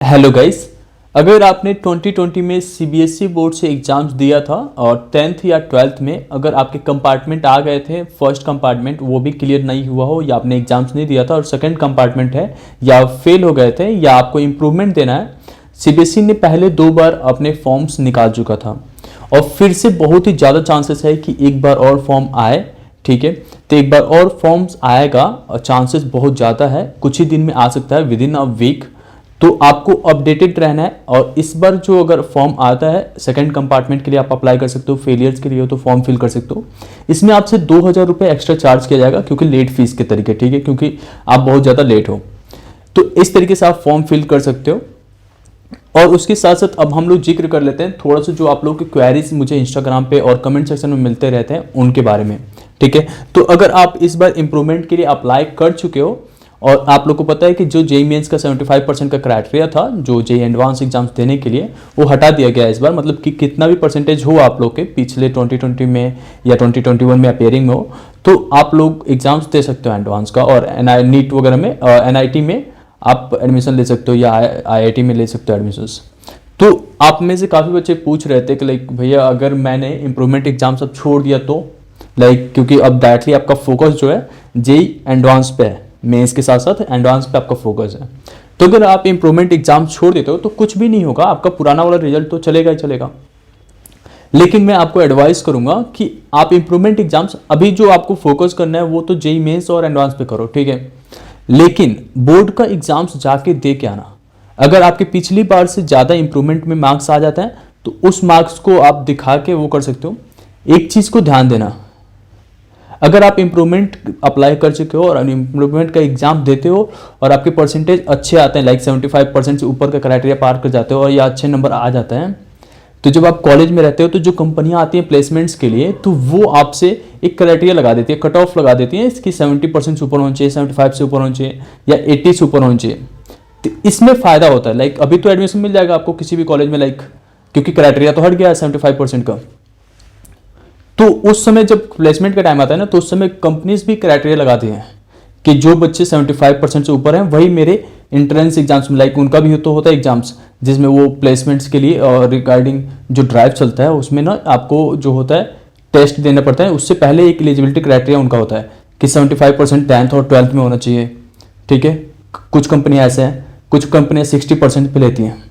Hello guys. अगर आपने 2020 में सीबीएसई बोर्ड से एग्ज़ाम्स दिया था और 10th या 12th में अगर आपके कंपार्टमेंट आ गए थे, फर्स्ट कंपार्टमेंट वो भी क्लियर नहीं हुआ हो या आपने एग्ज़ाम्स नहीं दिया था और सेकंड कंपार्टमेंट है या फेल हो गए थे या आपको इम्प्रूवमेंट देना है, सीबीएसई ने पहले 2 बार अपने फॉर्म्स निकाल चुका था और फिर से बहुत ही ज़्यादा चांसेस है कि एक बार और फॉर्म आए। ठीक है, तो एक बार और फॉर्म्स आएगा और चांसेस बहुत ज़्यादा है, कुछ ही दिन में आ सकता है, विद इन अ वीक। तो आपको अपडेटेड रहना है और इस बार जो अगर फॉर्म आता है सेकंड कंपार्टमेंट के लिए आप अप्लाई कर सकते हो, फेलियर्स के लिए हो तो फॉर्म फिल कर सकते हो। इसमें आपसे 2,000 रुपये एक्स्ट्रा चार्ज किया जाएगा क्योंकि लेट फीस के तरीके, ठीक है, क्योंकि आप बहुत ज़्यादा लेट हो। तो इस तरीके से आप फॉर्म फिल कर सकते हो। और उसके साथ साथ अब हम लोग जिक्र कर लेते हैं थोड़ा सा जो आप लोग की क्वेरीज मुझे इंस्टाग्राम पे और कमेंट सेक्शन में मिलते रहते हैं उनके बारे में। ठीक है, तो अगर आप इस बार इंप्रूवमेंट के लिए अप्लाई कर चुके हो और आप लोग को पता है कि जो जेईई मेंस का 75% का क्राइटेरिया था जो जेईई एडवांस एग्जाम्स देने के लिए, वो हटा दिया गया है इस बार। मतलब कि कितना भी परसेंटेज हो आप लोग के पिछले 2020 में या 2021 में अपेयरिंग में हो, तो आप लोग एग्जाम्स दे सकते हो एडवांस का। और नीट वगैरह में एनआईटी में आप एडमिशन ले सकते हो या आईआईटी में ले सकते हो एडमिशन्स। तो आप में से काफ़ी बच्चे पूछ रहे थे कि लाइक भैया अगर मैंने इंप्रूवमेंट एग्जाम सब छोड़ दिया तो लाइक, क्योंकि अब डायरेक्टली आपका फोकस जो है जेईई एडवांस पे है, मेंस के साथ साथ एडवांस पे आपका फोकस है। तो अगर आप इंप्रूवमेंट एग्जाम छोड़ देते हो तो कुछ भी नहीं होगा, आपका पुराना वाला रिजल्ट तो चलेगा ही चलेगा। लेकिन मैं आपको एडवाइस करूंगा कि आप इंप्रूवमेंट एग्जाम्स अभी जो आपको फोकस करना है वो तो जेईई मेंस और एडवांस पे करो, ठीक है। लेकिन बोर्ड का एग्जाम्स जाके दे के आना। अगर आपके पिछली बार से ज़्यादा इंप्रूवमेंट में मार्क्स आ जाता है तो उस मार्क्स को आप दिखा के वो कर सकते हो। एक चीज़ को ध्यान देना, अगर आप इंप्रूवमेंट अप्लाई कर चुके हो और इंप्रूवमेंट का एग्जाम देते हो और आपके परसेंटेज अच्छे आते हैं, लाइक 75% से ऊपर का क्राइटेरिया पार कर जाते हो और या अच्छे नंबर आ जाते हैं, तो जब आप कॉलेज में रहते हो तो जो कंपनियां आती हैं प्लेसमेंट्स के लिए तो वो आपसे एक क्राइटेरिया लगा देती है, कट ऑफ लगा देती है इसकी 70% से ऊपर होना चाहिए, 75 से ऊपर होना चाहिए या 80 से ऊपर होना चाहिए। तो इसमें फ़ायदा होता है, लाइक अभी तो एडमिशन मिल जाएगा आपको किसी भी कॉलेज में, लाइक क्योंकि क्राइटेरिया तो हट गया है 75% का। तो उस समय जब प्लेसमेंट का टाइम आता है ना, तो उस समय कंपनीज भी क्राइटेरिया लगाती हैं कि जो बच्चे 75% से ऊपर हैं वही मेरे इंट्रेंस एग्जाम्स में, लाइक उनका भी तो होता है एग्जाम्स जिसमें वो प्लेसमेंट्स के लिए और रिगार्डिंग जो ड्राइव चलता है उसमें ना आपको जो होता है टेस्ट देना पड़ता है। उससे पहले एक एलिजिबिलिटी क्राइटेरिया उनका होता है कि 75% 10th और 12th में होना चाहिए, ठीक है। कुछ कंपनियाँ ऐसे हैं, कुछ कंपनियाँ 60% पे लेती हैं।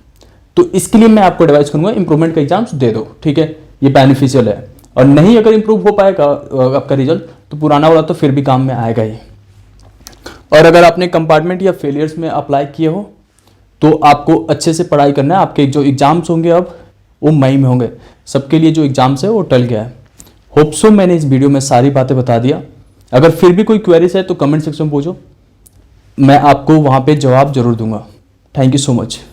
तो इसके लिए मैं आपको एडवाइस करूँगा इंप्रूवमेंट का एग्जाम्स दे दो, ठीक है, ये बेनिफिशियल है। और नहीं अगर इंप्रूव हो पाएगा आपका रिजल्ट तो पुराना वाला तो फिर भी काम में आएगा ही। और अगर आपने कंपार्टमेंट या फेलियर्स में अप्लाई किए हो तो आपको अच्छे से पढ़ाई करना है। आपके जो एग्जाम्स होंगे अब वो मई में होंगे, सबके लिए जो एग्जाम्स है वो टल गया है। होप सो मैंने इस वीडियो में सारी बातें बता दिया। अगर फिर भी कोई क्वेरीज है तो कमेंट सेक्शन में पूछो, मैं आपको वहाँ पे जवाब जरूर दूंगा। Thank you so much.